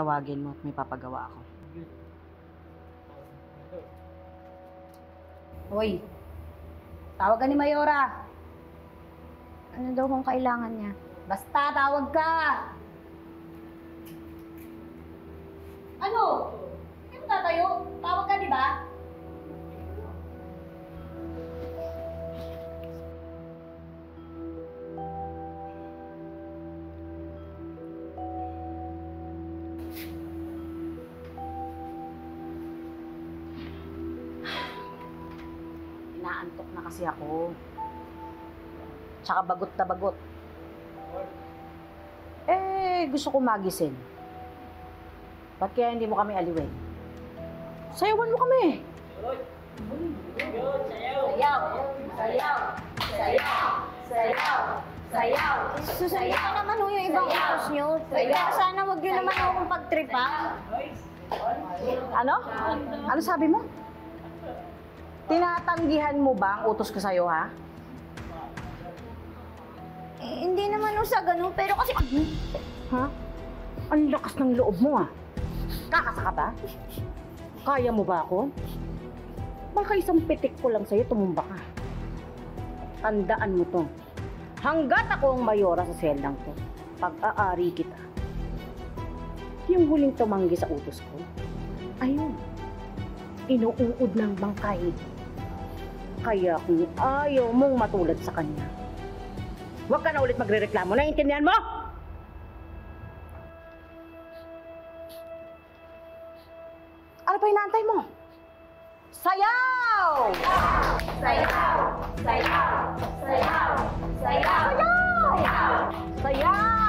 tatawagin mo at may papagawa ako. Hoy, tawagan ni Mayora. Ano daw kung kailangan niya? Basta, tawag ka! Ano? Hindi mo tatayo? Tawag ka, di ba? Inaantok na kasi ako. Tsaka bagot na bagot. Gusto ko magising. Ba't kaya hindi mo kami aliwin? Sayawan mo kami! Sayaw! Sayaw! Sayaw! Sayaw! Sayaw! Susundin ko naman ho yung ibang utos nyo. Pero sana wag nyo naman akong pagtripa. Ano? Ano sabi mo? Tinatanggihan mo ba ang utos ko sa'yo, ha? Hindi naman ho sa ganun, pero kasi... Ha? Ang lakas ng loob mo, ah. Kakasa ka ba? Kaya mo ba ako? Baka isang pitik ko lang sa'yo, tumumba ka. Tandaan mo to. Hanggat ako ang mayora sa selang to, pag-aari kita. Yung huling tumanggi sa utos ko, ayun, inuungod ng bangkay. Kaya kung ayaw mong matulad sa kanya, huwag ka na ulit magre-reklamo. Naiintindihan mo? Ano pa inaantay mo? Sayaw! Sayaw! Sayaw! Sayaw! Sayaw! Sayaw!